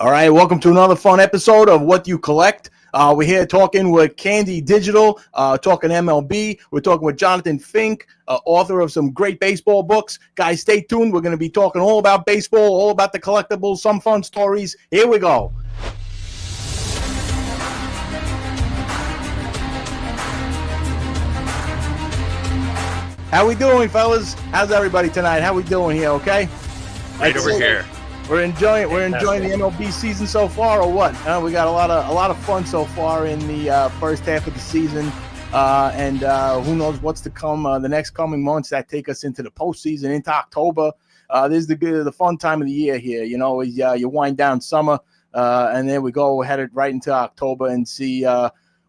All right, welcome to another fun episode of What You Collect. We're here talking with Candy Digital, talking MLB. We're talking with Jonathan Fink, author of some great baseball books. Guys, stay tuned. We're going to be talking all about baseball, all about the collectibles, some fun stories. Here we go. How we doing, fellas? How's everybody tonight? How we doing here? Okay. Right over here. We're enjoying the MLB season so far, or what? We got a lot of fun so far in the first half of the season, and who knows what's to come the next coming months that take us into the postseason, into October. This is the fun time of the year here. You know, you wind down summer, and then we go headed right into October and see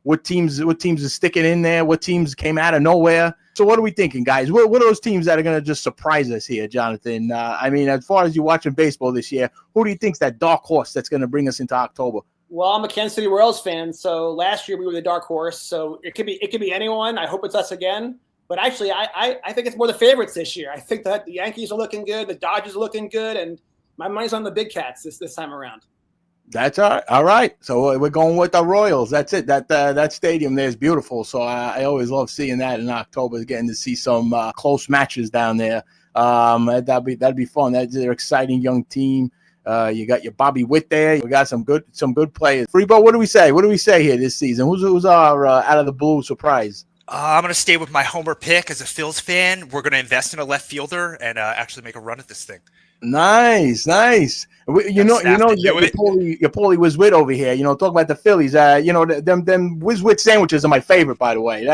what teams are sticking in there, what teams came out of nowhere. So what are we thinking, guys? What are those teams that are going to just surprise us here, Jonathan? I mean, as far as you're watching baseball this year, who do you think's that dark horse that's going to bring us into October? Well, I'm a Kansas City Royals fan, so last year we were the dark horse. So it could be anyone. I hope it's us again. But actually, I think it's more the favorites this year. I think that the Yankees are looking good, the Dodgers are looking good, and my money's on the Big Cats this time around. That's all right. So we're going with the Royals. That's it. That stadium there is beautiful. So I always love seeing that in October, getting to see some close matches down there. That'd be fun. That's an exciting young team. You got your Bobby Witt there. We got some good players. Frebo, what do we say? What do we say here this season? Who's our out of the blue surprise? I'm going to stay with my homer pick as a Phils fan. We're going to invest in a left fielder and actually make a run at this thing. Nice. You know, your PaulieWizWit over here. You know, talk about the Phillies. You know, them WizWit sandwiches are my favorite, by the way.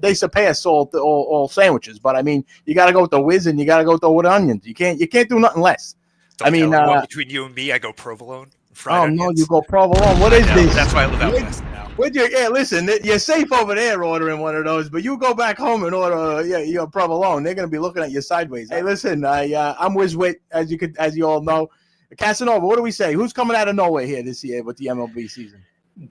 They surpass all sandwiches. But I mean, you got to go with the Wiz and you got to go with the onions. You can't do nothing less. Between you and me, I go provolone. No, you go provolone. What is this? That's why I live out west now. Listen, you're safe over there ordering one of those, but you go back home and order your provolone. They're gonna be looking at you sideways. Hey, listen, I'm WizWit, as you all know. Casanova, what do we say? Who's coming out of nowhere here this year with the MLB season?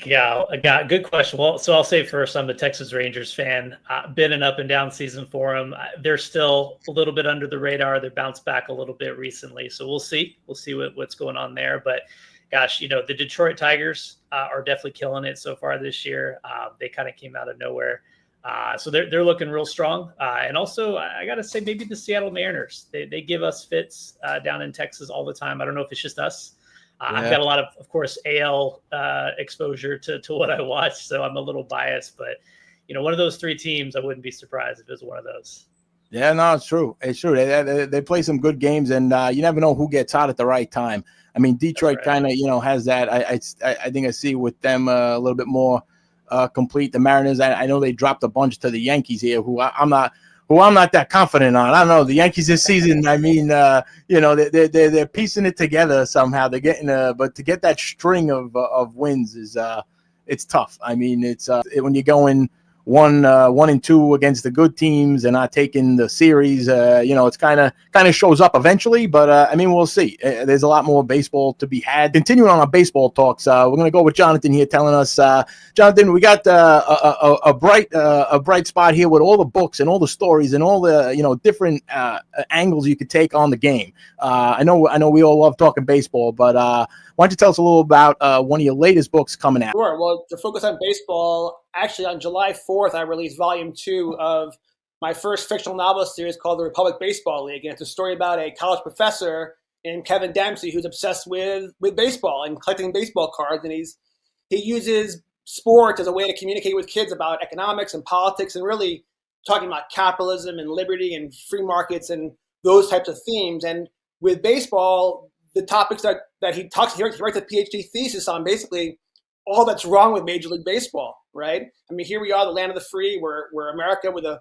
Yeah, good question. Well, so I'll say first, I'm a Texas Rangers fan. Been an up and down season for them. They're still a little bit under the radar. They bounced back a little bit recently, so we'll see. We'll see what's going on there, but. Gosh, you know, the Detroit Tigers are definitely killing it so far this year. They kind of came out of nowhere. So they're looking real strong. And also, I got to say, maybe the Seattle Mariners. They give us fits down in Texas all the time. I don't know if it's just us. I've got a lot of course, AL exposure to what I watch. So I'm a little biased. But, you know, one of those three teams, I wouldn't be surprised if it was one of those. Yeah, no, it's true. It's true. They play some good games, and you never know who gets hot at the right time. I mean, Detroit kind of, has that. I think I see with them a little bit more complete. The Mariners, I know they dropped a bunch to the Yankees here, who I'm not that confident on. I don't know the Yankees this season. I mean, they're piecing it together somehow. They're getting but to get that string of wins is it's tough. I mean, it's when you're going 1-2 against the good teams and not taking the series, it's kind of shows up eventually. But I mean, we'll see. There's a lot more baseball to be had. Continuing on our baseball talks, we're gonna go with Jonathan here, telling us, Jonathan, we got a bright spot here with all the books and all the stories and all the different angles you could take on the game. I know we all love talking baseball, but why don't you tell us a little about one of your latest books coming out? Sure. Well, to focus on baseball, actually on July 4th, I released volume 2 of my first fictional novel series called The Republic Baseball League. And it's a story about a college professor named Kevin Dempsey who's obsessed with baseball and collecting baseball cards. And he uses sports as a way to communicate with kids about economics and politics and really talking about capitalism and liberty and free markets and those types of themes. And with baseball, the topics that he writes a PhD thesis on basically all that's wrong with Major League Baseball, right? I mean, here we are, the land of the free. We're America with a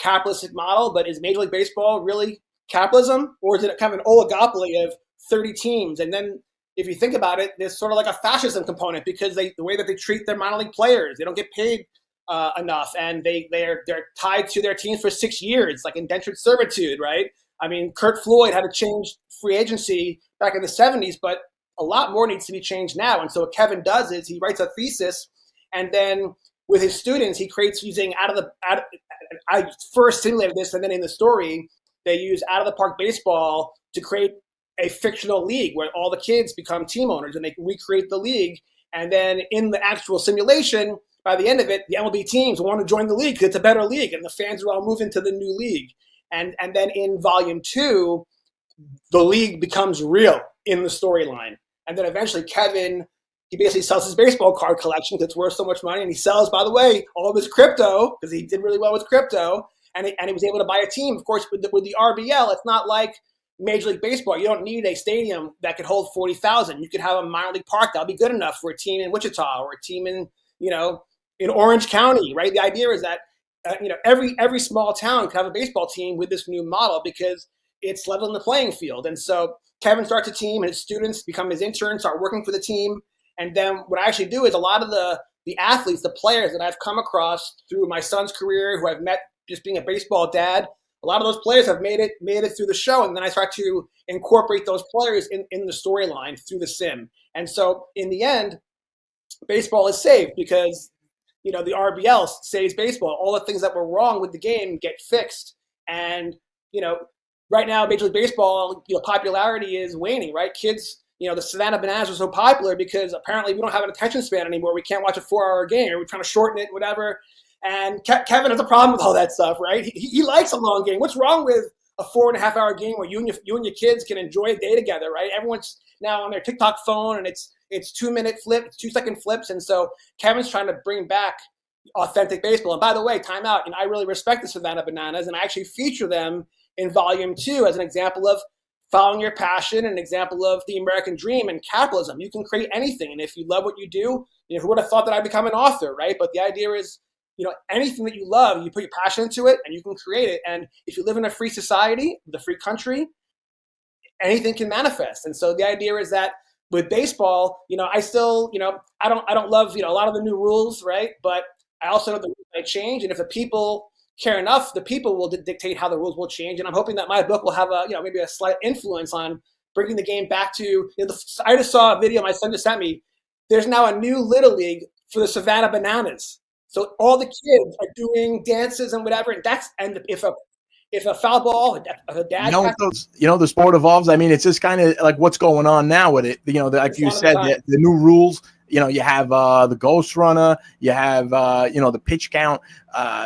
capitalistic model, but is Major League Baseball really capitalism? Or is it kind of an oligopoly of 30 teams? And then if you think about it, there's sort of like a fascism component because the way that they treat their minor league players, they don't get paid enough, and they're tied to their teams for 6 years, like indentured servitude, right? I mean, Kurt Floyd had to change free agency back in the 70s, but a lot more needs to be changed now. And so what Kevin does is he writes a thesis, and then with his students, he creates using I first simulated this, and then in the story, they use out of the park baseball to create a fictional league where all the kids become team owners and they recreate the league. And then in the actual simulation, by the end of it, the MLB teams want to join the league because it's a better league and the fans are all moving to the new league. And then in volume 2, the league becomes real in the storyline. And then eventually Kevin, he basically sells his baseball card collection because it's worth so much money. And he sells, by the way, all of his crypto because he did really well with crypto. And he was able to buy a team. Of course, with the RBL, it's not like Major League Baseball. You don't need a stadium that could hold 40,000. You could have a minor league park that'll be good enough for a team in Wichita or a team in, in Orange County, right? The idea is that, every small town could have a baseball team with this new model because it's leveling the playing field. And so Kevin starts a team, and his students become his interns, start working for the team. And then what I actually do is a lot of the athletes, the players that I've come across through my son's career, who I've met just being a baseball dad, a lot of those players have made it through the show. And then I start to incorporate those players in the storyline through the sim. And so in the end, baseball is saved because, the RBL saves baseball. All the things that were wrong with the game get fixed. And, right now, Major League Baseball, popularity is waning, right? Kids, the Savannah Bananas are so popular because apparently we don't have an attention span anymore. We can't watch a 4-hour game, or we're trying to shorten it, whatever. And Kevin has a problem with all that stuff, right? He likes a long game. What's wrong with a 4.5-hour game where you and your kids can enjoy a day together, right? Everyone's now on their TikTok phone, and it's 2-minute flips, 2-second flips. And so Kevin's trying to bring back authentic baseball. And by the way, time out. I really respect the Savannah Bananas, and I actually feature them in volume 2 as an example of following your passion, an example of the American dream and capitalism. You can create anything. And if you love what you do, who would have thought that I'd become an author, right? But the idea is, anything that you love, you put your passion into it and you can create it. And if you live in a free society, the free country, anything can manifest. And so the idea is that with baseball, I still, I don't love, a lot of the new rules, right? But I also know the rules might change. And if the people care enough, the people will dictate how the rules will change. And I'm hoping that my book will have maybe a slight influence on bringing the game back to, I just saw a video my son just sent me. There's now a new Little League for the Savannah Bananas. So all the kids are doing dances and whatever. And if a foul ball, a dad, the sport evolves. I mean, it's just kind of like what's going on now with it. Like you said, the new rules. You have the ghost runner, you have the pitch count.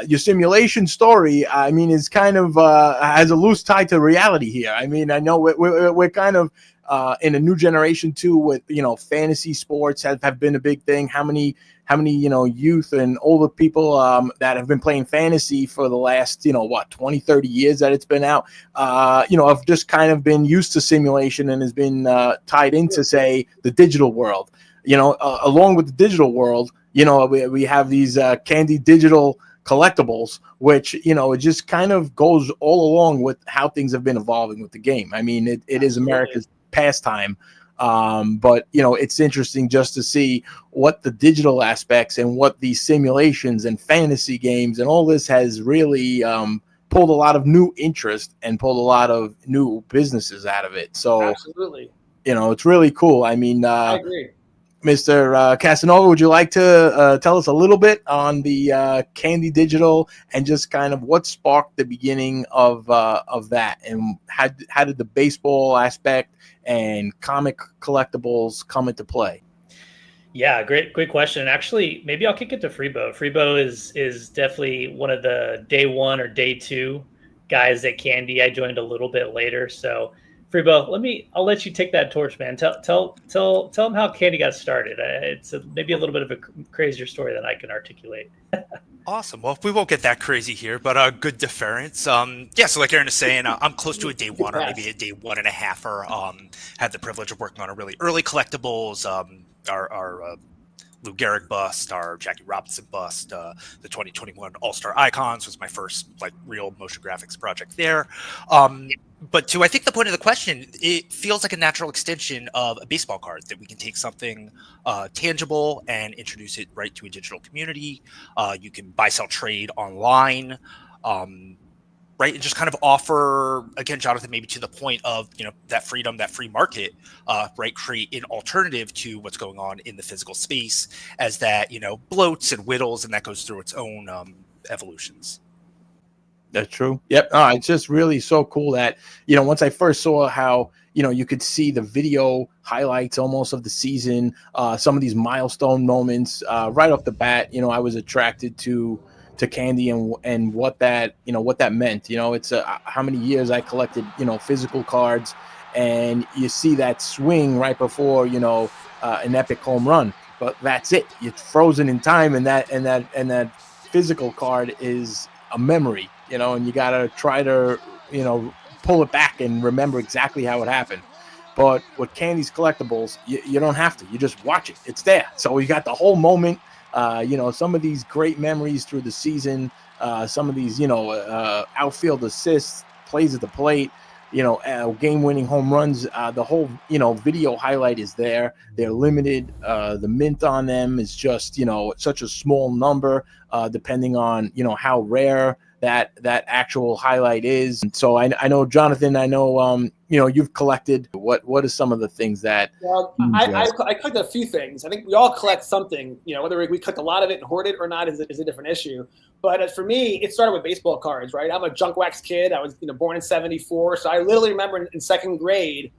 Your simulation story, I mean, is kind of has a loose tie to reality here. I mean, I know we're kind of in a new generation too, with fantasy sports have been a big thing. How many youth and older people that have been playing fantasy for the last 20, 30 years that it's been out, have just kind of been used to simulation and has been tied into, say, the digital world. Along with the digital world, we have these candy digital collectibles, which, it just kind of goes all along with how things have been evolving with the game. I mean, it is America's pastime. But, it's interesting just to see what the digital aspects and what these simulations and fantasy games and all this has really pulled a lot of new interest and pulled a lot of new businesses out of it. So, absolutely, it's really cool. I mean, I agree. Mr. Casanova, would you like to tell us a little bit on the Candy Digital and just kind of what sparked the beginning of that, and how did the baseball aspect and comic collectibles come into play? Yeah, great question. Actually, maybe I'll kick it to Frebo. Frebo is definitely one of the day 1 or day 2 guys at Candy. I joined a little bit later, so. Frebo, I'll let you take that torch, man. Tell them how Candy got started. It's maybe a little bit of a crazier story than I can articulate. Awesome. Well, we won't get that crazy here, but good deference. So like Aaron is saying, I'm close to a day 1 or maybe a day 1.5. Had the privilege of working on a really early collectibles. Our Lou Gehrig bust, our Jackie Robinson bust, the 2021 All-Star Icons was my first real motion graphics project there. But to, I think, the point of the question, it feels like a natural extension of a baseball card, that we can take something tangible and introduce it right to a digital community. You can buy, sell, trade online, right? And just kind of offer, again, Jonathan, maybe to the point of, that freedom, that free market, right? Create an alternative to what's going on in the physical space as that, bloats and whittles, and that goes through its own evolutions. That's true. Yep. It's just really so cool that, once I first saw how, you could see the video highlights almost of the season, some of these milestone moments right off the bat. I was attracted to Candy and what that meant. It's how many years I collected physical cards, and you see that swing right before an epic home run, but that's it. It's frozen in time, and that physical card is a memory, and you gotta try to pull it back and remember exactly how it happened. But with Candy's collectibles, you don't have to. You just watch it. It's there. So you got the whole moment. Some of these great memories through the season, some of these, outfield assists, plays at the plate, game-winning home runs. The whole, video highlight is there. They're limited. The mint on them is just, such a small number, depending on, how rare that actual highlight is. And so I know, Jonathan, you've collected. What are some of the things that? Well, I collect a few things. I think we all collect something. Whether we collect a lot of it and hoard it or not is a different issue. But as for me, it started with baseball cards, right? I'm a junk wax kid. I was born in '74, so I literally remember in second grade,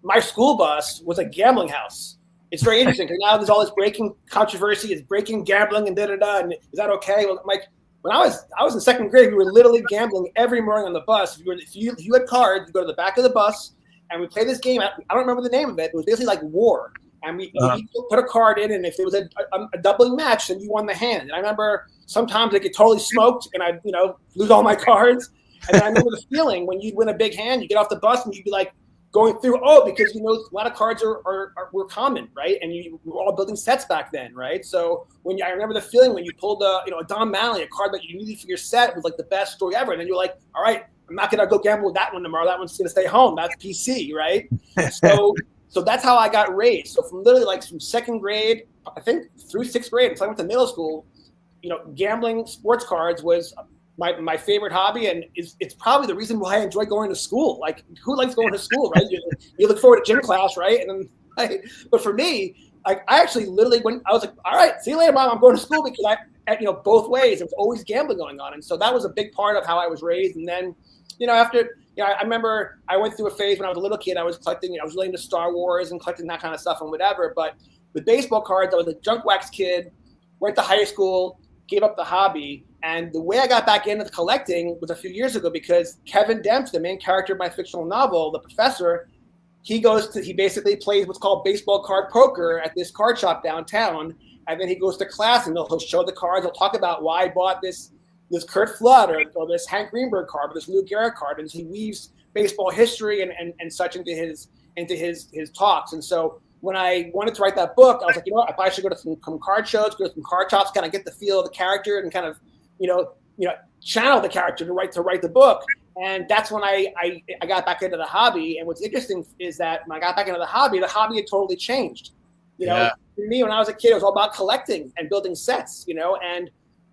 my school bus was a gambling house. It's very interesting because now there's all this breaking controversy. It's breaking, gambling, and da-da-da. And is that okay? Well, Mike, when I was in second grade, we were literally gambling every morning on the bus. If you had cards, you go to the back of the bus, and we played this game. I don't remember the name of it. It was basically like war. And we put a card in, and if it was a doubling match, then you won the hand. And I remember sometimes I get totally smoked, and I'd lose all my cards. And then I remember the feeling when you'd win a big hand, you get off the bus, and you'd be like going through, because a lot of cards were common, right? And we were all building sets back then, right? So I remember the feeling when you pulled a Don Malley, a card that you needed for your set, was like the best story ever. And then you're like, all right, I'm not gonna go gamble with that one tomorrow. That one's gonna stay home. That's PC, right? So that's how I got raised. So from literally from second grade, I think through sixth grade, until I went to middle school, gambling sports cards was my favorite hobby, and it's probably the reason why I enjoy going to school. Like, who likes going to school, right? You look forward to gym class, right? And then, but for me, I actually literally when I was like, all right, see you later, Mom. I'm going to school because both ways. There was always gambling going on, and so that was a big part of how I was raised. And then, after. I remember I went through a phase when I was a little kid. I was collecting, I was really into Star Wars and collecting that kind of stuff and whatever. But with baseball cards, I was a junk wax kid, went to high school, gave up the hobby. And the way I got back into collecting was a few years ago because Kevin Dempsey, the main character of my fictional novel, the professor, he basically plays what's called baseball card poker at this card shop downtown. And then he goes to class and he'll show the cards. He'll talk about why I bought this Kurt Flood or this Hank Greenberg card or this Lou Gehrig card, and he weaves baseball history and such into his talks. And so when I wanted to write that book, I was like, I probably should go to some card shows, go to some card shops, kind of get the feel of the character and kind of channel the character to write the book. And that's when I got back into the hobby. And what's interesting is that when I got back into the hobby had totally changed. For me, when I was a kid, it was all about collecting and building sets. And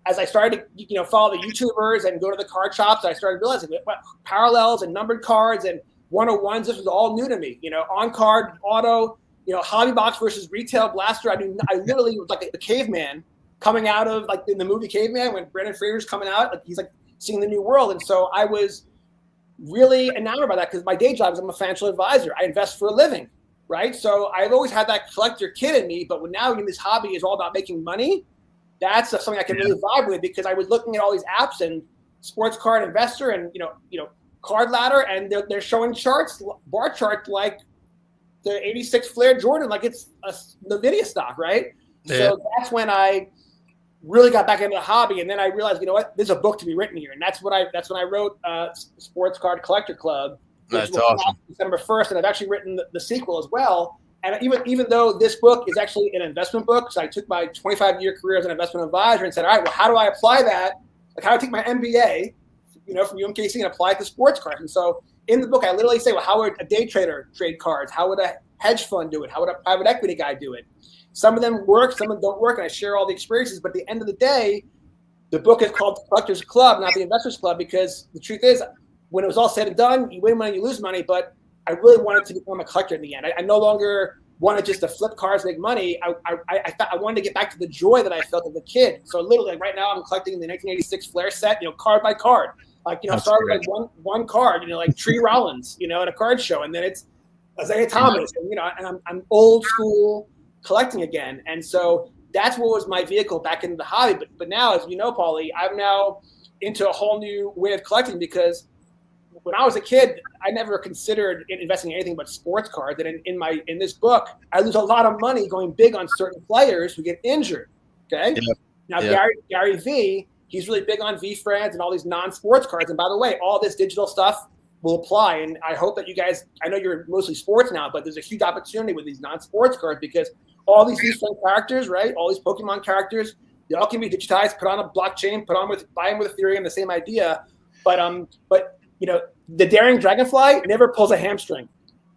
as I started to, follow the YouTubers and go to the card shops, I started realizing what parallels and numbered cards and 101s, this was all new to me. On card, auto, hobby box versus retail blaster. I literally was like the caveman coming out of in the movie Caveman when Brandon Fraser's coming out, he's seeing the new world. And so I was really enamored by that because my day job is I'm a financial advisor. I invest for a living, right? So I've always had that collector kid in me, but now this hobby is all about making money. That's something I can really vibe with because I was looking at all these apps and Sports Card Investor and Card Ladder, and they're showing charts, bar charts like the '86 Flair Jordan, like it's a NVIDIA stock, right? Yeah. So that's when I really got back into the hobby, and then I realized, there's a book to be written here, and that's when I wrote Sports Card Collector Club. That's awesome. December 1st, and I've actually written the sequel as well. And even though this book is actually an investment book, so I took my 25-year career as an investment advisor and said, all right, well, how do I apply that? Like, how do I take my MBA, from UMKC and apply it to sports cards? And so in the book, I literally say, well, how would a day trader trade cards? How would a hedge fund do it? How would a private equity guy do it? Some of them work, some of them don't work, and I share all the experiences. But at the end of the day, the book is called The Collectors Club, not The Investors Club, because the truth is, when it was all said and done, you win money, you lose money, but I really wanted to become a collector in the end. I no longer wanted just to flip cards, make money. I thought I wanted to get back to the joy that I felt as a kid. So literally, right now, I'm collecting the 1986 Flair set, card by card. Started with one card, like Tree Rollins, at a card show, and then it's Isaiah Thomas, and I'm old school collecting again. And so that's what was my vehicle back into the hobby. But now, as you know, Paulie, I'm now into a whole new way of collecting, because when I was a kid, I never considered investing in anything but sports cards. And in this book, I lose a lot of money going big on certain players who get injured. Okay. Yeah. Now, Gary V, he's really big on V-Friends and all these non-sports cards. And by the way, all this digital stuff will apply. And I hope that you guys, I know you're mostly sports now, but there's a huge opportunity with these non-sports cards, because all these V-Friend characters, right? All these Pokemon characters, they all can be digitized, put on a blockchain, buy them with Ethereum, the same idea. But the Daring Dragonfly never pulls a hamstring.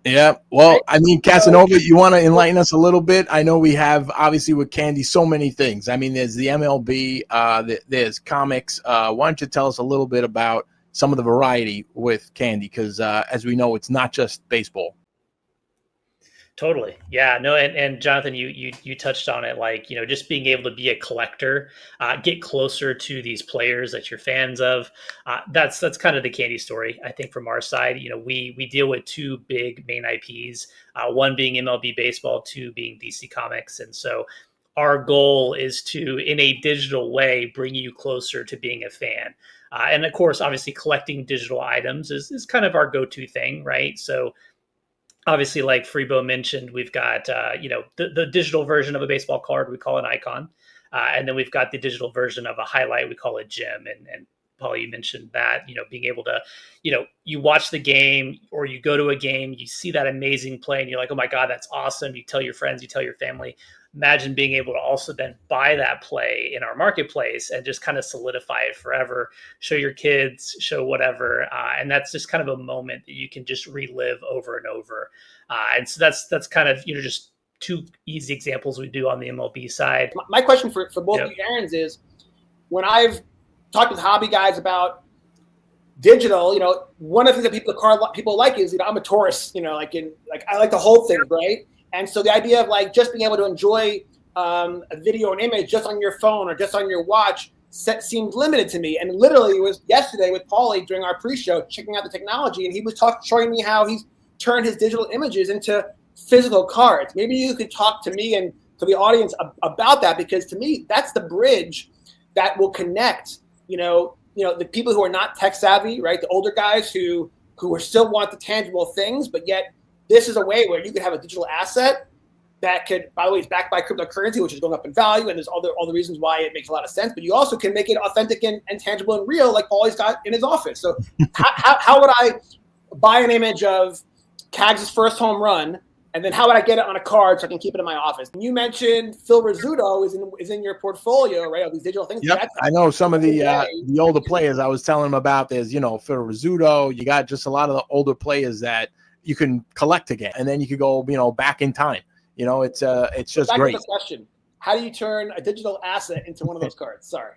Yeah. Well, I mean, Casanova, you want to enlighten us a little bit? I know we have, obviously, with Candy, so many things. I mean, there's the MLB, there's comics. Why don't you tell us a little bit about some of the variety with Candy? Because as we know, it's not just baseball. Totally. Yeah, no. And Jonathan, you touched on it, like, just being able to be a collector, get closer to these players that you're fans of. That's kind of the Candy story, I think, from our side. We deal with two big main IPs, one being MLB baseball, two being DC Comics. And so our goal is to, in a digital way, bring you closer to being a fan. And of course, obviously, collecting digital items is kind of our go-to thing, right? So obviously, like Frebo mentioned, we've got, the digital version of a baseball card, we call an icon. And then we've got the digital version of a highlight, we call a gem. And Paul, you mentioned that, being able to, you watch the game or you go to a game, you see that amazing play and you're like, oh my God, that's awesome. You tell your friends, you tell your family. Imagine being able to also then buy that play in our marketplace and just kind of solidify it forever, show your kids, show whatever. And that's just kind of a moment that you can just relive over and over. And so that's kind of, just two easy examples we do on the MLB side. My question for both of you Aarons is, when I've talked with hobby guys about digital, one of the things that people like is, I'm a tourist, I like the whole thing, right? And so the idea of just being able to enjoy a video and image just on your phone or just on your watch seemed limited to me. And literally, it was yesterday with Paulie during our pre-show, checking out the technology, and he was showing me how he's turned his digital images into physical cards. Maybe you could talk to me and to the audience about that, because to me, that's the bridge that will connect, the people who are not tech savvy, right? The older guys who still want the tangible things, but yet this is a way where you could have a digital asset that could, by the way, is backed by cryptocurrency, which is going up in value, and there's all the reasons why it makes a lot of sense. But you also can make it authentic and tangible and real, like Paulie's got in his office. So how would I buy an image of Cags' first home run, and then how would I get it on a card so I can keep it in my office? And you mentioned Phil Rizzuto is in your portfolio, right? Of these digital things. Yep. I know some of the older players. I was telling them about. There's Phil Rizzuto. You got just a lot of the older players that you can collect again, and then you could go, back in time. It's just back great. To the question: how do you turn a digital asset into one of those cards? Sorry.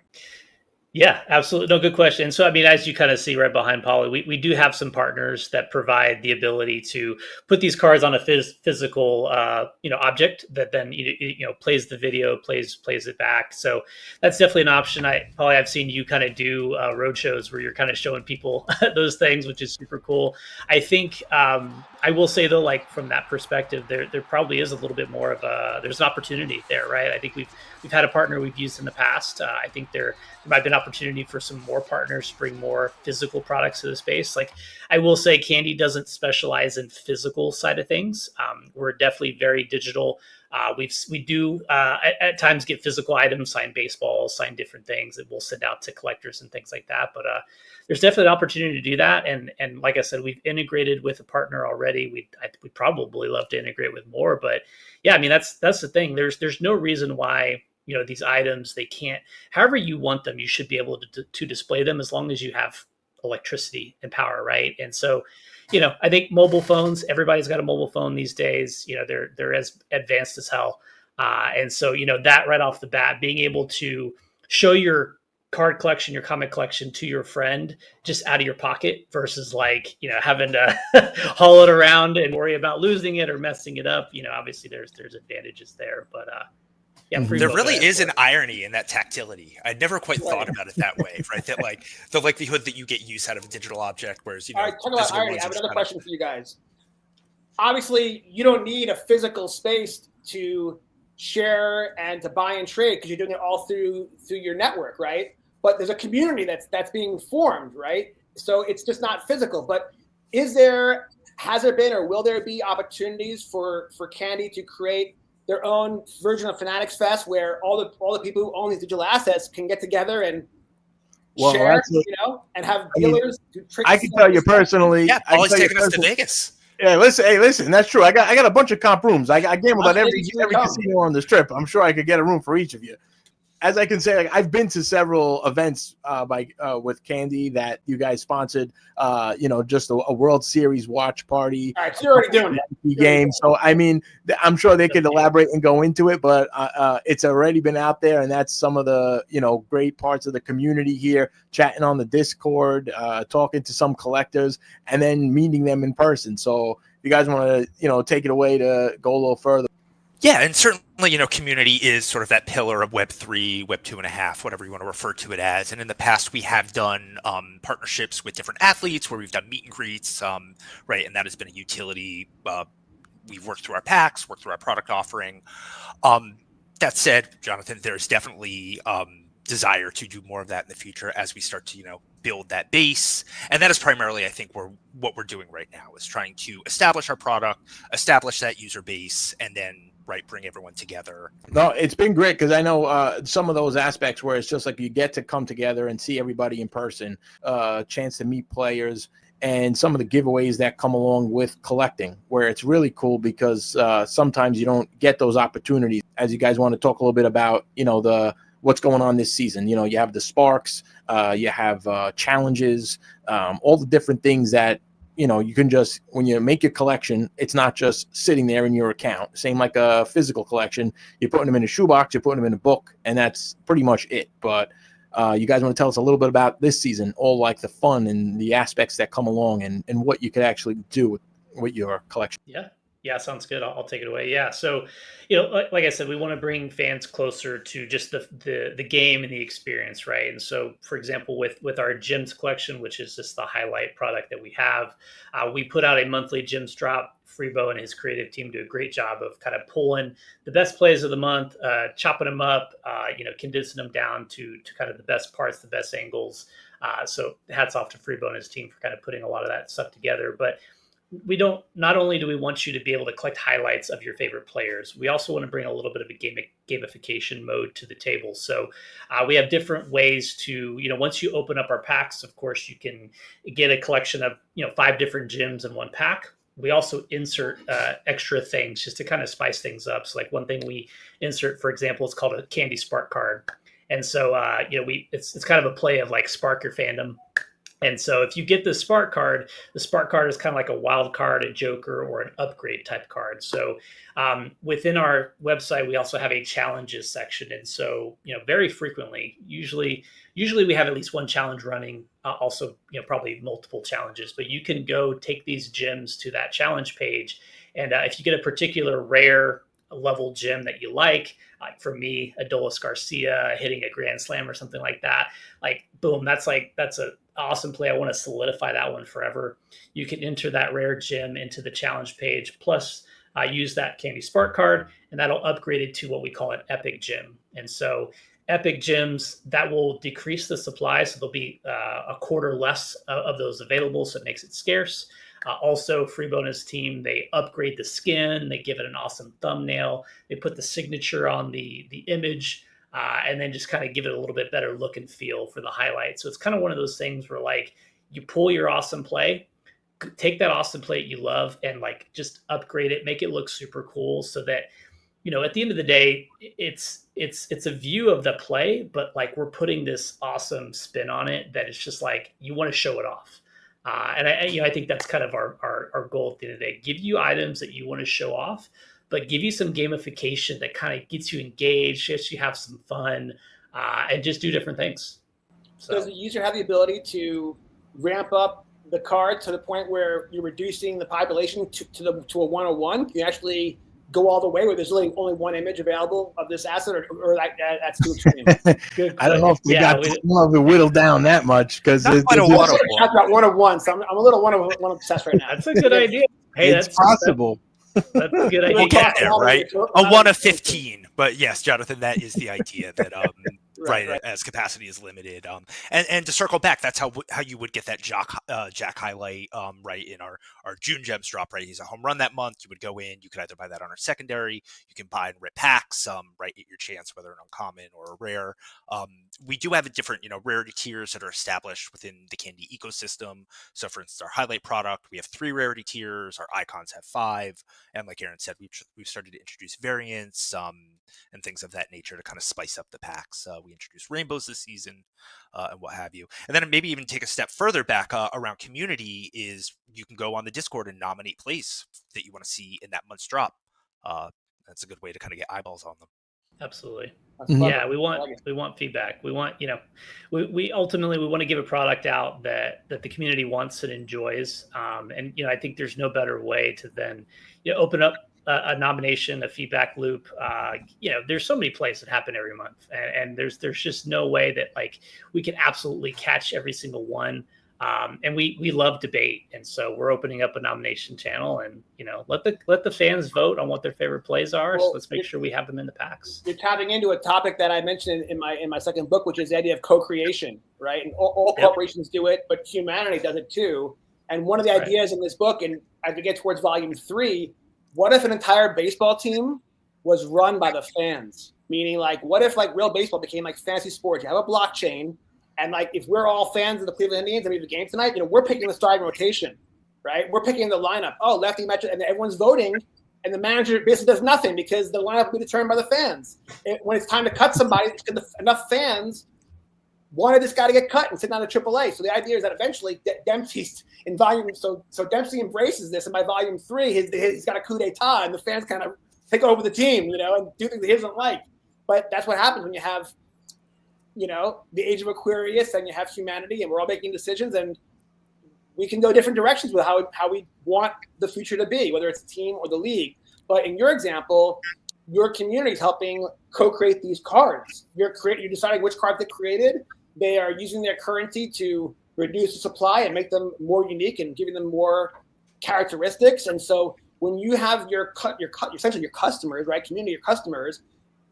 Yeah, absolutely. No, good question. So, I mean, as you kind of see right behind Paulie, we do have some partners that provide the ability to put these cards on a physical, object that then, plays the video, plays it back. So that's definitely an option. I've seen you kind of do road shows where you're kind of showing people those things, which is super cool. I think I will say though, like from that perspective, there probably is a little bit more of there's an opportunity there, right? I think we've had a partner we've used in the past. I think there might be an opportunity for some more partners to bring more physical products to the space. Like I will say, Candy doesn't specialize in physical side of things. We're definitely very digital. We do at times get physical items, sign baseballs, sign different things that we'll send out to collectors and things like that. But there's definitely an opportunity to do that. And like I said, we've integrated with a partner already. We'd probably love to integrate with more. But yeah, I mean, that's the thing. There's no reason why, these items, they can't, however you want them, you should be able to display them as long as you have electricity and power, right? And so, I think mobile phones, everybody's got a mobile phone these days. They're as advanced as hell. And so, that right off the bat, being able to show your card collection, your comic collection to your friend just out of your pocket versus having to haul it around and worry about losing it or messing it up. Obviously there's advantages there, but yeah, there really is an irony in that tactility. I'd never quite thought about it that way, right? That the likelihood that you get use out of a digital object, whereas all right, talk about irony. I have another question for you guys. obviously you don't need a physical space to share and to buy and trade because you're doing it all through your network, right? But there's a community that's being formed, right? So it's just not physical. But has there been or will there be opportunities for Candy to create their own version of Fanatics Fest where all the people who own these digital assets can get together and share, and have dealers do tricks? I can tell you personally. Yeah, Paulie's taking us to Vegas. Yeah, listen, that's true. I got a bunch of comp rooms. I gambled on every casino on the strip. I'm sure I could get a room for each of you. As I can say, like, I've been to several events with Candy that you guys sponsored. Just a World Series watch party. All right, so you're already doing it. Game. So I mean, I'm sure they could elaborate and go into it, but it's already been out there, and that's some of the great parts of the community here. Chatting on the Discord, talking to some collectors, and then meeting them in person. So if you guys want to take it away to go a little further. Yeah, and certainly, community is sort of that pillar of Web3, Web 2.5, whatever you want to refer to it as. And in the past, we have done partnerships with different athletes where we've done meet and greets, right? And that has been a utility. We've worked through our packs, worked through our product offering. That said, Jonathan, there's definitely desire to do more of that in the future as we start to, build that base. And that is primarily, I think, what we're doing right now is trying to establish our product, establish that user base, and then bring everyone together. No, it's been great because I know some of those aspects where it's just like you get to come together and see everybody in person, chance to meet players, and some of the giveaways that come along with collecting, where it's really cool because sometimes you don't get those opportunities. As you guys want to talk a little bit about, what's going on this season. You have the Sparks, you have challenges, all the different things that you can just, when you make your collection, it's not just sitting there in your account. Same like a physical collection. You're putting them in a shoebox, you're putting them in a book, and that's pretty much it. But you guys want to tell us a little bit about this season, all like the fun and the aspects that come along and what you could actually do with your collection. Yeah, sounds good. I'll take it away. Yeah, so like I said, we want to bring fans closer to just the game and the experience, right? And so, for example, with our gyms collection, which is just the highlight product that we have, we put out a monthly gyms drop. Frebo and his creative team do a great job of kind of pulling the best plays of the month, chopping them up, condensing them down to kind of the best parts, the best angles. So hats off to Frebo and his team for kind of putting a lot of that stuff together. But not only do we want you to be able to collect highlights of your favorite players, we also want to bring a little bit of a gamification mode to the table. So we have different ways to, once you open up our packs, of course, you can get a collection of, 5 different gyms in one pack. We also insert extra things just to kind of spice things up. So like one thing we insert, for example, is called a Candy Spark card. And so, it's kind of a play of like spark your fandom. And so if you get the Spark card is kind of like a wild card, a joker, or an upgrade type card. So within our website, we also have a challenges section. And so, very frequently, usually we have at least one challenge running, also, probably multiple challenges. But you can go take these gyms to that challenge page. And if you get a particular rare level gym that you like for me, Adolis Garcia hitting a grand slam or something like that, like boom, that's a awesome play. I want to solidify that one forever. You can enter that rare gem into the challenge page, plus use that Candy Spark card, and that'll upgrade it to what we call an epic gem. And so epic gems, that will decrease the supply. So there'll be a quarter less of those available. So it makes it scarce. Also, Frebo and his team, they upgrade the skin. They give it an awesome thumbnail. They put the signature on the image. And then just kind of give it a little bit better look and feel for the highlight. So it's kind of one of those things where like you pull your awesome play, take that awesome play you love and like just upgrade it, make it look super cool so that, at the end of the day, it's a view of the play, but like we're putting this awesome spin on it that it's just like you want to show it off. And I think that's kind of our goal at the end of the day. Give you items that you want to show off, but give you some gamification that kind of gets you engaged, gets you have some fun, and just do different things. So does the user have the ability to ramp up the card to the point where you're reducing the population to a 101? Can you actually go all the way where there's really only one image available of this asset, or that's too extreme? I don't know if we got to whittle down that much because I've got 101, so I'm a little one obsessed right now. That's a good idea. Hey, it's possible. That's a good idea. We'll get there, right? A 1 of 15. But yes, Jonathan, that is the idea that right, as capacity is limited. And to circle back, that's how you would get that Jack highlight right in our June Gems drop, right? He's a home run that month. You would go in, you could either buy that on our secondary, you can buy and rip packs, right, at your chance, whether an uncommon or a rare. We do have a different, rarity tiers that are established within the Candy ecosystem. So for instance, our highlight product, we have 3 rarity tiers, our icons have 5. And like Aaron said, we've started to introduce variants and things of that nature to kind of spice up the packs. We introduced rainbows this season and what have you. And then maybe even take a step further back around community is you can go on the Discord and nominate plays that you want to see in that month's drop. That's a good way to kind of get eyeballs on them. Absolutely. Yeah, we want feedback. We want, we ultimately want to give a product out that the community wants and enjoys. And I think there's no better way to then open up a nomination, a feedback loop. There's so many plays that happen every month, and there's just no way that we can absolutely catch every single one. And we love debate, and so we're opening up a nomination channel, and let the fans vote on what their favorite plays are. Well, so let's make sure we have them in the packs. You're tapping into a topic that I mentioned in my second book, which is the idea of co-creation, right? And all corporations do it, but humanity does it too. And one of the ideas in this book, and as we get towards volume 3, what if an entire baseball team was run by the fans? Meaning, what if real baseball became like fantasy sports? You have a blockchain. And if we're all fans of the Cleveland Indians and we have a game tonight, we're picking the starting rotation, right? We're picking the lineup. Oh, lefty matchup, and everyone's voting, and the manager basically does nothing because the lineup will be determined by the fans. When it's time to cut somebody, enough fans wanted this guy to get cut and sit down to AAA. So the idea is that eventually Dempsey's in volume. So Dempsey embraces this, and by volume 3, he's got a coup d'état, and the fans kind of take over the team, and do things that he doesn't like. But that's what happens when you have the age of Aquarius, and you have humanity, and we're all making decisions, and we can go different directions with how we want the future to be, whether it's the team or the league. But in your example, your community is helping co-create these cards. You're deciding which cards they created. They are using their currency to reduce the supply and make them more unique and giving them more characteristics. And so when you have essentially your customers, right, community, your customers,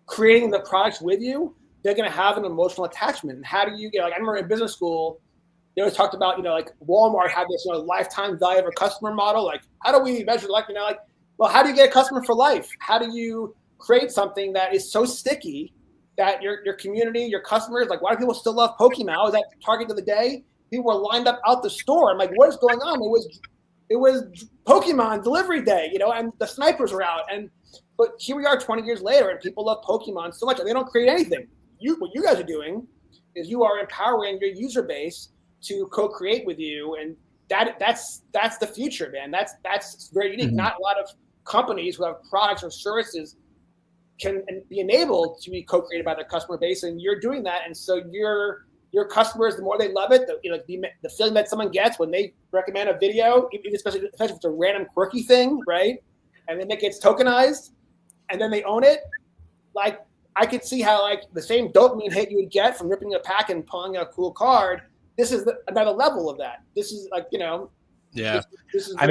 creating the products with you, they're going to have an emotional attachment. And how do you get, I remember in business school, they always talked about, Walmart had this, lifetime value of a customer model. How do we measure well, how do you get a customer for life? How do you create something that is so sticky that your community, your customers, why do people still love Pokemon? Is that Target of the day? People were lined up out the store. I'm what is going on? It was Pokemon delivery day, and the snipers were out. But here we are 20 years later, and people love Pokemon so much, and they don't create anything. What you guys are doing is you are empowering your user base to co-create with you, and that's the future, man. That's very unique. Mm-hmm. Not a lot of companies who have products or services can be enabled to be co-created by their customer base, and you're doing that. And so your customers, the more they love it, the feeling that someone gets when they recommend a video, especially if it's a random quirky thing, right? And then it gets tokenized, and then they own it, I could see how the same dopamine hit you would get from ripping a pack and pulling a cool card. This is another level of that. This is Yeah. This is I've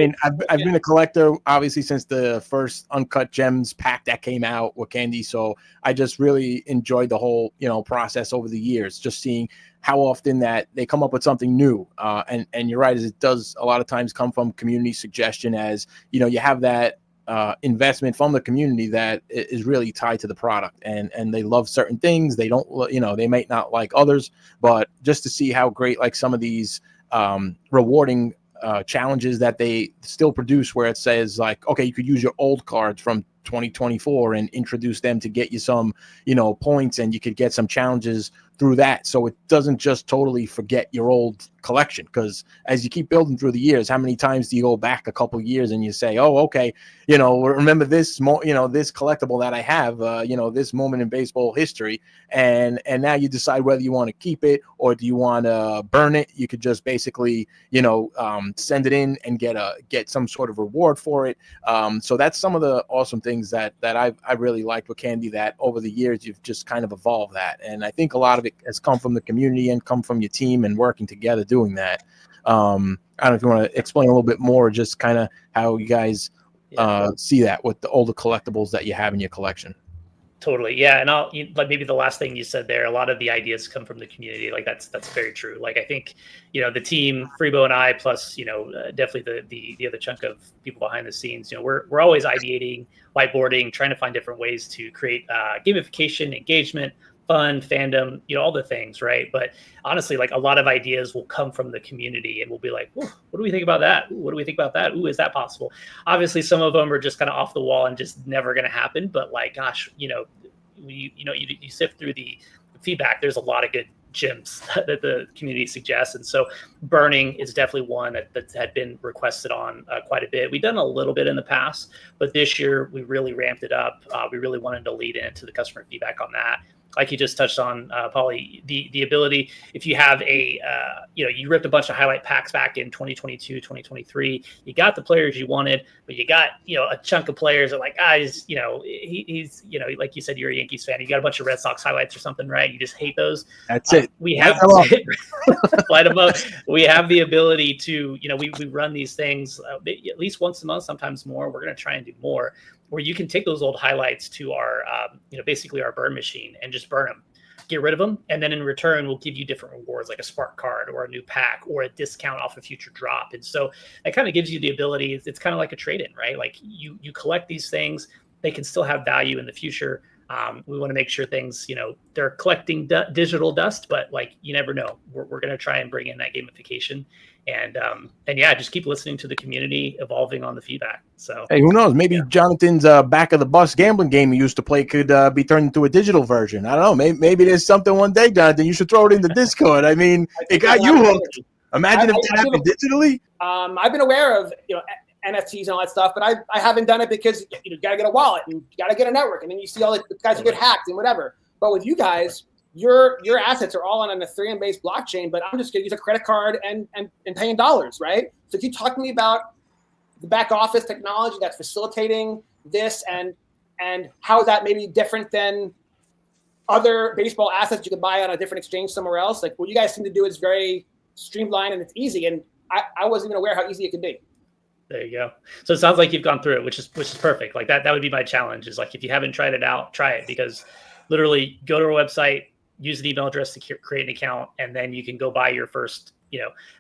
been a collector obviously since the first Uncut Gems pack that came out with Candy. So I just really enjoyed the whole, process over the years, just seeing how often that they come up with something new. And you're right, as it does a lot of times come from community suggestion, as, you have that investment from the community that is really tied to the product, and they love certain things. They don't, they might not like others, but just to see how great, some of these rewarding challenges that they still produce, where it says okay, you could use your old cards from 2024 and introduce them to get you some, points, and you could get some challenges through that. So it doesn't just totally forget your old collection, because as you keep building through the years, how many times do you go back a couple years and you say, oh, okay, remember this this collectible that I have, this moment in baseball history, and now you decide whether you want to keep it or do you want to burn it. You could just basically send it in and get some sort of reward for it. So that's some of the awesome things that I really liked with Candy, that over the years you've just kind of evolved that, and I think a lot of it has come from the community and come from your team and working together doing that. I I don't know if you want to explain a little bit more, just kind of how you guys see that with all the collectibles that you have in your collection. Totally. Yeah. And like maybe the last thing you said there, a lot of the ideas come from the community. Like that's very true. Like I think, the team, Frebo and I, plus, definitely the other chunk of people behind the scenes, we're always ideating, whiteboarding, trying to find different ways to create gamification, engagement, fun, fandom, all the things. Right. But honestly, like a lot of ideas will come from the community and we'll be like, what do we think about that? Ooh, what do we think about that? Ooh, is that possible? Obviously, some of them are just kind of off the wall and just never going to happen. But like, gosh, you sift through the feedback. There's a lot of good gems that the community suggests. And so burning is definitely one that had been requested on quite a bit. We've done a little bit in the past, but this year we really ramped it up. We really wanted to lead into the customer feedback on that. Like you just touched on, Paulie, the ability, if you have you ripped a bunch of highlight packs back in 2022, 2023, you got the players you wanted, but you got, a chunk of players that like, he's, like you said, you're a Yankees fan. You got a bunch of Red Sox highlights or something, right? You just hate those. That's it. We have light them up. We have the ability to, we run these things at least once a month, sometimes more. We're going to try and do more, where you can take those old highlights to our, basically our burn machine and just burn them, get rid of them. And then in return, we'll give you different rewards like a spark card or a new pack or a discount off a future drop. And so that kind of gives you the ability. It's kind of like a trade-in, right? Like you collect these things, they can still have value in the future. We want to make sure things, they're collecting digital dust, but like, you never know. We're going to try and bring in that gamification. And yeah, just keep listening to the community, evolving on the feedback. So hey, who knows? Maybe Jonathan's back of the bus gambling game he used to play could be turned into a digital version. I don't know. Maybe there's something one day, Jonathan. You should throw it in the Discord. I mean, it got you hooked. Imagine if that happened digitally. I've been aware of NFTs and all that stuff, but I haven't done it because you got to get a wallet and you got to get a network, and then you see all the guys who get hacked and whatever. But with you guys, your assets are all on an Ethereum-based blockchain, but I'm just going to use a credit card and pay in dollars, right? So can you talk to me about the back office technology that's facilitating this and how that may be different than other baseball assets you could buy on a different exchange somewhere else? Like what you guys seem to do is very streamlined and it's easy, and I wasn't even aware how easy it could be. There you go. So it sounds like you've gone through it, which is perfect. Like that would be my challenge, is like if you haven't tried it out, try it, because literally go to our website, use an email address to create an account, and then you can go buy your first,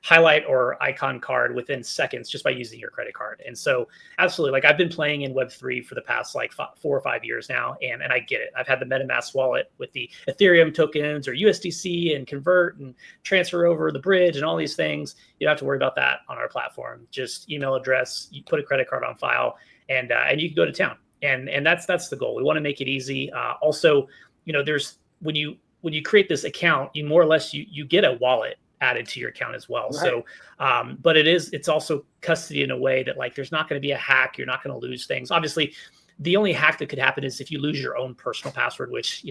highlight or icon card within seconds just by using your credit card. And so absolutely, like I've been playing in Web3 for the past like 4 or 5 years now, and I get it. I've had the MetaMask wallet with the Ethereum tokens or USDC and convert and transfer over the bridge and all these things. You don't have to worry about that on our platform. Just email address, you put a credit card on file, and you can go to town. And that's the goal. We want to make it easy. Also, there's when you create this account, you more or less you get a wallet added to your account as well. Right. So, but it's also custody in a way that like there's not going to be a hack. You're not going to lose things. Obviously, the only hack that could happen is if you lose your own personal password, which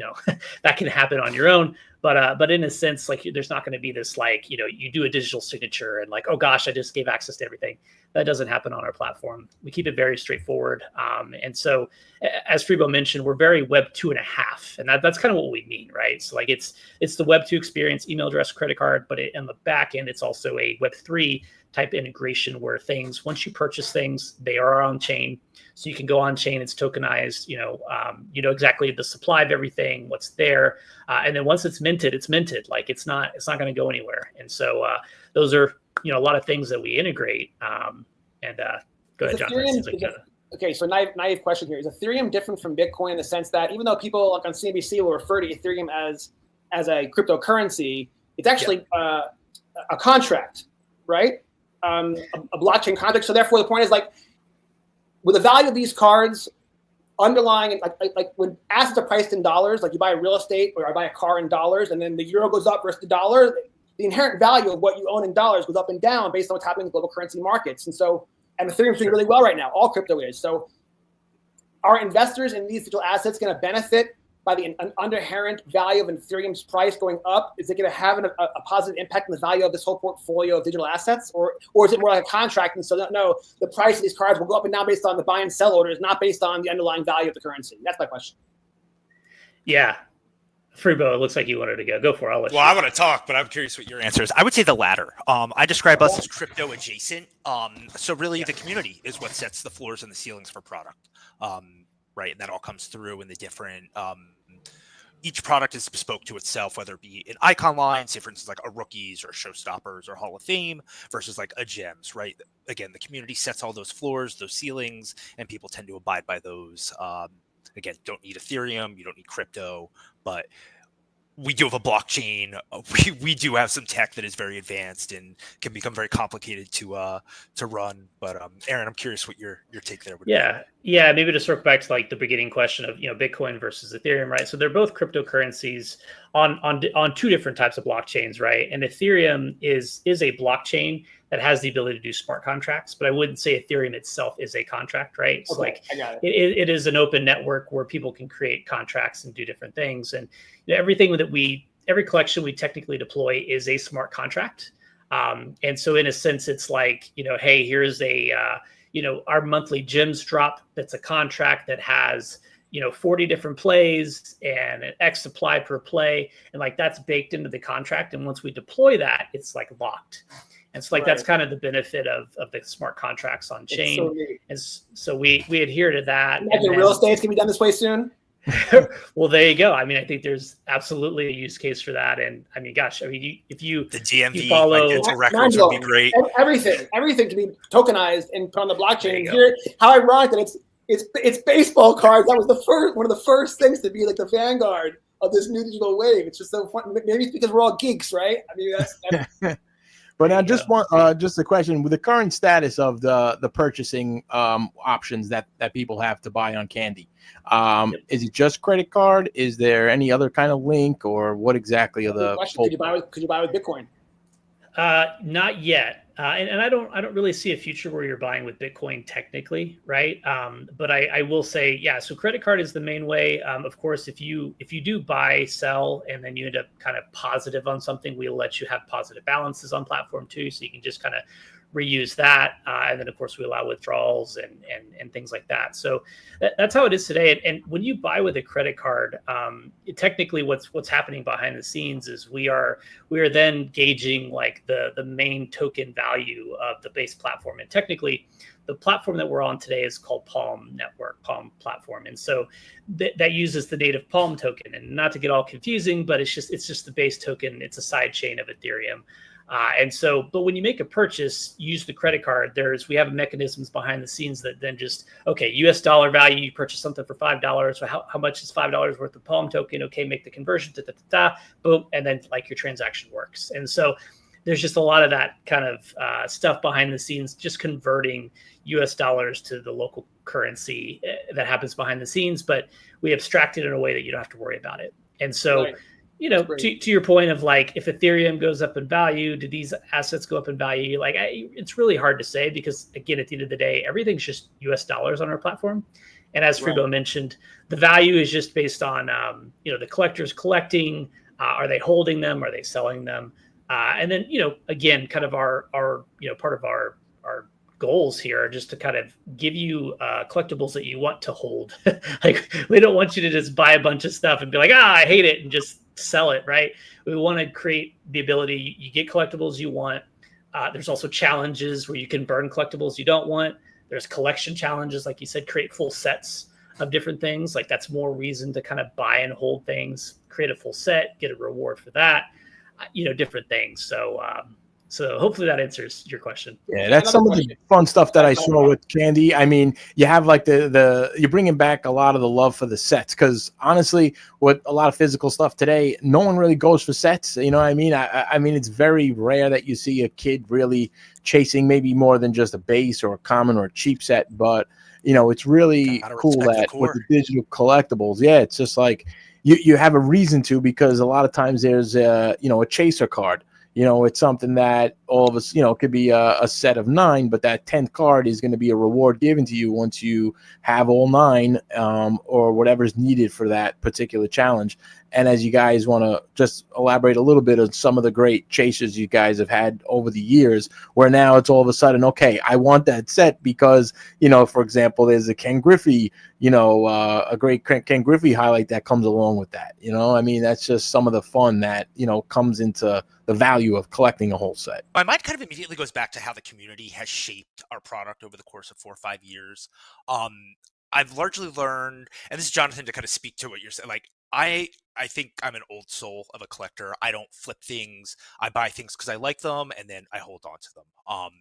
that can happen on your own. But in a sense, like there's not going to be this like you do a digital signature and like, oh gosh, I just gave access to everything. That doesn't happen on our platform. We keep it very straightforward. And so, as Frebo mentioned, we're very Web 2.5, and that's kind of what we mean, right? So like it's the Web 2 experience, email address, credit card, but in the back end, it's also a Web 3 type integration where things, once you purchase things, they are on chain. So you can go on chain, it's tokenized, you know exactly the supply of everything, what's there. And then once it's minted, like it's not going to go anywhere. And so those are, a lot of things that we integrate. Go ahead, John. Okay, so naive question here. Is Ethereum different from Bitcoin in the sense that even though people like on CNBC will refer to Ethereum as a cryptocurrency, it's actually a contract, right? A blockchain contract. So therefore, the point is like, with the value of these cards underlying, like when assets are priced in dollars, like you buy real estate or I buy a car in dollars, and then the euro goes up versus the dollar, the inherent value of what you own in dollars goes up and down based on what's happening in global currency markets. And Ethereum's doing really well right now. All crypto is. So are investors in these digital assets going to benefit by the underinherent value of Ethereum's price going up? Is it going to have a positive impact on the value of this whole portfolio of digital assets? Or is it more like a contract? And so no, the price of these cards will go up and down based on the buy and sell orders, not based on the underlying value of the currency. That's my question. Yeah. Frebo, it looks like you wanted to go. Go for it. I'll let I want to talk, but I'm curious what your answer is. I would say the latter. I describe us as crypto adjacent. So really the community is what sets the floors and the ceilings for product. Right. And that all comes through in the different, each product is bespoke to itself, whether it be an icon line, say for instance, like a rookies or showstoppers or Hall of Fame versus like a gems, right? Again, the community sets all those floors, those ceilings, and people tend to abide by those. Again, don't need Ethereum, you don't need crypto, but we do have a blockchain. We do have some tech that is very advanced and can become very complicated to run. But Aaron, I'm curious what your take there would be. Yeah. Maybe to circle back to like the beginning question of Bitcoin versus Ethereum, right? So they're both cryptocurrencies on two different types of blockchains, right? And Ethereum is a blockchain that has the ability to do smart contracts, but I wouldn't say Ethereum itself is a contract, right? So I got it. It is an open network where people can create contracts and do different things. And everything that every collection we technically deploy is a smart contract. And so in a sense, it's like, hey, here's our monthly gems drop. That's a contract that has, 40 different plays and an X supply per play. And like that's baked into the contract. And once we deploy that, it's like locked. And so that's kind of the benefit of the smart contracts on chain. And so we adhere to that. Imagine real estate's going to be done this way soon. Well, there you go. I mean, I think there's absolutely a use case for that. And I mean, gosh, if you the DMV follow records would be great. Everything can be tokenized and put on the blockchain. Here, how ironic that it's baseball cards. That was one of the first things to be like the vanguard of this new digital wave. It's just so fun. Maybe it's because we're all geeks, right? I mean, that's But now, just a question: with the current status of the purchasing options that people have to buy on Candy, is it just credit card? Is there any other kind of link, or what exactly are the? Could you buy with Bitcoin? Not yet. And I don't really see a future where you're buying with Bitcoin technically, right? But I will say, so credit card is the main way. Of course, if you do buy, sell, and then you end up kind of positive on something, we'll let you have positive balances on platform too. So you can just kind of reuse that. And then of course we allow withdrawals and things like that. So that's how it is today. And when you buy with a credit card, technically what's happening behind the scenes is we are then gauging like the main token value of the base platform. And technically the platform that we're on today is called Palm Network, Palm platform. And so that uses the native Palm token. And not to get all confusing, but it's just the base token. It's a side chain of Ethereum. But when you make a purchase, use the credit card. We have mechanisms behind the scenes that then just, US dollar value, you purchase something for $5. So how much is $5 worth of Palm token? Okay, make the conversion, boom. And then like your transaction works. And so there's just a lot of that kind of stuff behind the scenes, just converting US dollars to the local currency that happens behind the scenes, but we abstract it in a way that you don't have to worry about it. And so, Right. To your point of like, if Ethereum goes up in value, do these assets go up in value? Like, it's really hard to say because, again, at the end of the day, everything's just US dollars on our platform. And as Frebo mentioned, the value is just based on, the collectors collecting. Are they holding them? Are they selling them? And then, again, kind of our part of our goals here are just to kind of give you collectibles that you want to hold. Like, we don't want you to just buy a bunch of stuff and be like, I hate it, and just sell it, right? We want to create the ability, you get collectibles you want. There's also challenges where you can burn collectibles you don't want. There's collection challenges, like you said, create full sets of different things. Like that's more reason to kind of buy and hold things, create a full set, get a reward for that, different things. So hopefully that answers your question. Yeah, that's some of the fun stuff that I saw with Candy. I mean, you have like you're bringing back a lot of the love for the sets, because honestly, with a lot of physical stuff today, no one really goes for sets. You know what I mean? I mean, it's very rare that you see a kid really chasing maybe more than just a base or a common or a cheap set. But it's really cool that with the digital collectibles, it's just like you have a reason to, because a lot of times there's a chaser card. It's something that all of us, could be a set of 9, but that 10th card is going to be a reward given to you once you have all 9 or whatever's needed for that particular challenge. And as you guys want to just elaborate a little bit on some of the great chasers you guys have had over the years, where now it's all of a sudden, okay, I want that set because, for example, there's a Ken Griffey, a great Ken Griffey highlight that comes along with that. I mean, that's just some of the fun that, comes into the value of collecting a whole set. My mind kind of immediately goes back to how the community has shaped our product over the course of 4 or 5 years. I've largely learned, and this is Jonathan to kind of speak to what you're saying. Like, I think I'm an old soul of a collector. I don't flip things. I buy things because I like them, and then I hold on to them.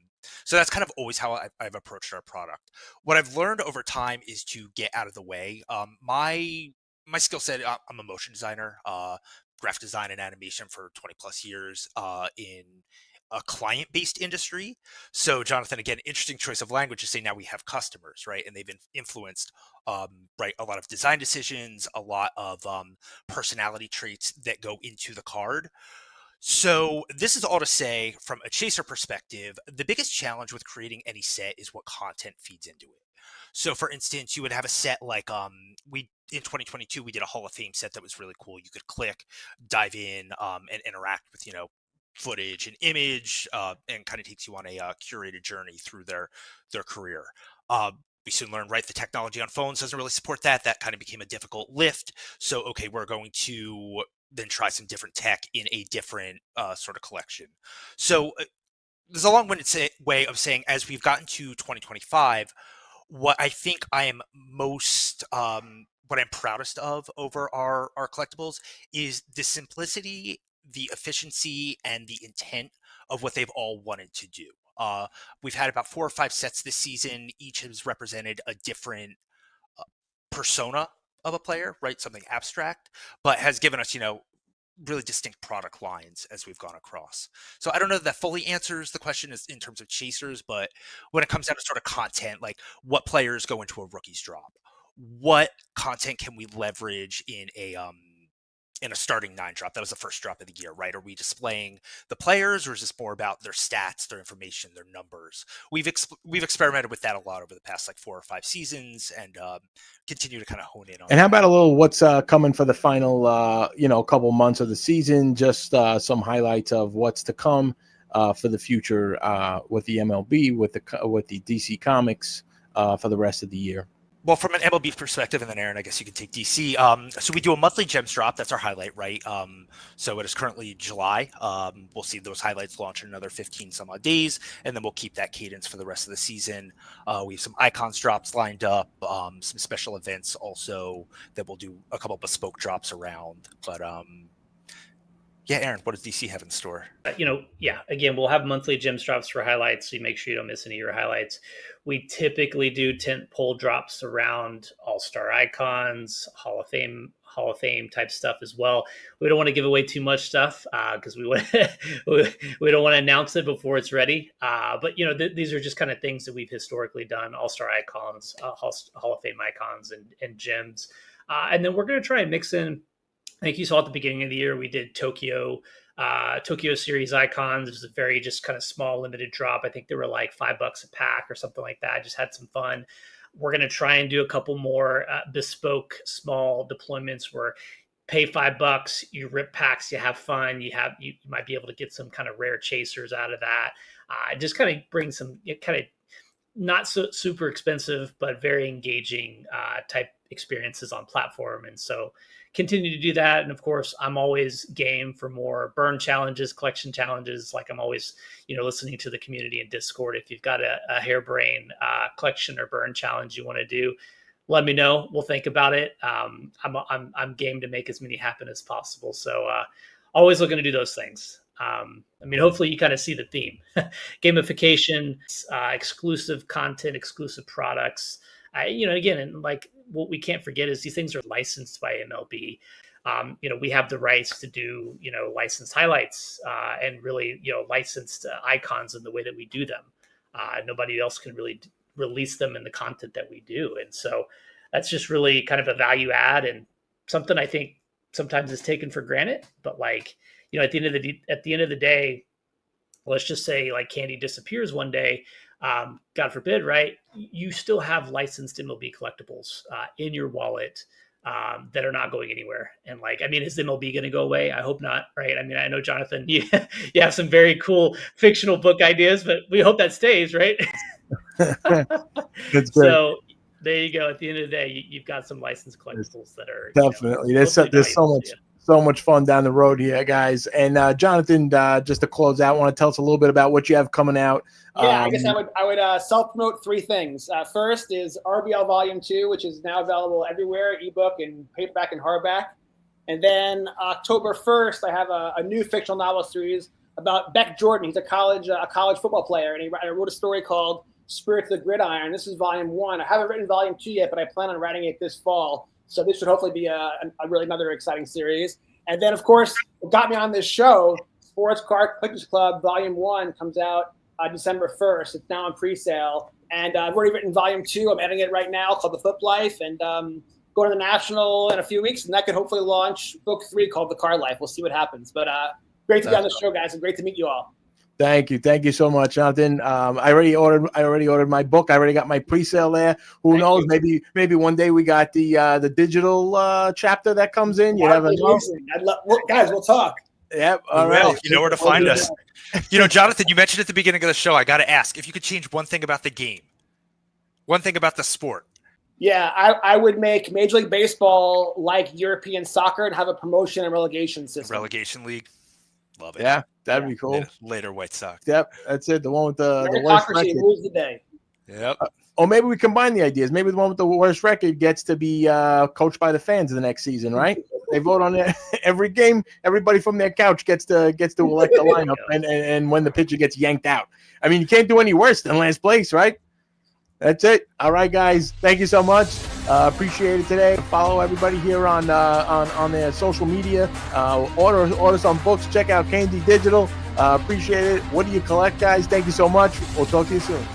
So that's kind of always how I've approached our product. What I've learned over time is to get out of the way. My skill set, I'm a motion designer, graphic design and animation for 20 plus years in a client-based industry. So Jonathan, again, interesting choice of language to say now we have customers, right? And they've been influenced, right, a lot of design decisions, a lot of personality traits that go into the card. So this is all to say, from a chaser perspective, the biggest challenge with creating any set is what content feeds into it. So for instance, you would have a set like in 2022, we did a Hall of Fame set that was really cool. You could click, dive in, and interact with, footage and image, and kind of takes you on a curated journey through their career. We soon learned, right, the technology on phones doesn't really support that. That kind of became a difficult lift. So, okay, we're going to then try some different tech in a different sort of collection. So there's a long-winded way of saying, as we've gotten to 2025, what I think I am most, what I'm proudest of over our collectibles is the simplicity, the efficiency, and the intent of what they've all wanted to do. We've had about 4 or 5 sets this season. Each has represented a different persona of a player, right? Something abstract, but has given us, really distinct product lines as we've gone across. So I don't know if that fully answers the question in terms of chasers, but when it comes down to sort of content, like what players go into a rookie's drop, what content can we leverage in a starting 9 drop? That was the first drop of the year, right? Are we displaying the players, or is this more about their stats, their information, their numbers? We've experimented with that a lot over the past 4 or 5 seasons, and continue to kind of hone in on. And how about a little what's coming for the final, couple months of the season? Just some highlights of what's to come for the future with the MLB, with the DC Comics for the rest of the year. Well, from an MLB perspective, and then Aaron, I guess you can take DC. So we do a monthly gems drop. That's our highlight, right? So it is currently July. We'll see those highlights launch in another 15 some odd days, and then we'll keep that cadence for the rest of the season. We have some icons drops lined up, some special events also that we'll do a couple bespoke drops around. But yeah, Aaron, what does DC have in store? Again, we'll have monthly gems drops for highlights, so you make sure you don't miss any of your highlights. We typically do tent pole drops around all-star icons, Hall of Fame type stuff as well. We don't want to give away too much stuff because we don't want to announce it before it's ready. But these are just kind of things that we've historically done: all-star icons, Hall of Fame icons, and gems. And then we're going to try and mix in. I think you saw at the beginning of the year, we did Tokyo Series icons. It was a very just kind of small limited drop. I think they were like $5 a pack or something like that. Just had some fun. We're going to try and do a couple more bespoke small deployments where pay $5, you rip packs, you have fun. You might be able to get some kind of rare chasers out of that. Just kind of bring some kind of not so super expensive, but very engaging type experiences on platform. And so continue to do that. And of course, I'm always game for more burn challenges, collection challenges. Like I'm always, listening to the community in Discord. If you've got a harebrained collection or burn challenge you want to do, let me know. We'll think about it. I'm game to make as many happen as possible. So always looking to do those things. Hopefully you kind of see the theme. Gamification, exclusive content, exclusive products. And like what we can't forget is these things are licensed by MLB. We have the rights to do, licensed highlights and really, licensed icons in the way that we do them. Nobody else can really release them in the content that we do. And so that's just really kind of a value add and something I think sometimes is taken for granted. But at the end of the day, let's just say like candy disappears one day. God forbid, right? You still have licensed MLB collectibles in your wallet that are not going anywhere. And like, I mean, is MLB going to go away? I hope not. Right. I mean, I know, Jonathan, you have some very cool fictional book ideas, but we hope that stays, right? That's great. So there you go. At the end of the day, you've got some licensed collectibles that are definitely, there's so much fun down the road here, guys. And Jonathan, just to close out, want to tell us a little bit about what you have coming out? Yeah, I guess I would self-promote 3 things. First is RBL Volume 2, which is now available everywhere, ebook and paperback and hardback. And then October 1st, I have a new fictional novel series about Beck Jordan. He's a college football player, and I wrote a story called Spirit to the Gridiron. This is Volume 1. I haven't written Volume 2 yet, but I plan on writing it this fall. So this should hopefully be a really another exciting series. And then, of course, what got me on this show, Sports Card Collectors Club Volume 1 comes out December 1st. It's now on pre-sale. And I've already written Volume 2. I'm editing it right now, called The Flip Life. And going to the National in a few weeks. And that could hopefully launch Book 3 called The Card Life. We'll see what happens. But great to be on the show, guys. And great to meet you all. Thank you so much, Jonathan. I already ordered my book. I already got my pre-sale there. Who knows? Maybe one day we got the digital chapter that comes in. You never know. Guys, we'll talk. Yep. All right. You know where to find us. Jonathan, you mentioned at the beginning of the show, I got to ask if you could change one thing about the game, one thing about the sport. Yeah, I would make Major League Baseball like European soccer and have a promotion and relegation system. Relegation league. Love it. Yeah, that'd be cool. Later White Sox. Yep, that's it. The one with the worst record. Rules the day. Yep. Or maybe we combine the ideas. Maybe the one with the worst record gets to be coached by the fans in the next season, right? They vote on it every game. Everybody from their couch gets to elect the lineup, and when the pitcher gets yanked out. I mean, you can't do any worse than last place, right? That's it. All right, guys. Thank you so much. Appreciate it today. Follow everybody here on their social media. Order some books. Check out Candy Digital. Appreciate it. What do you collect, guys? Thank you so much. We'll talk to you soon.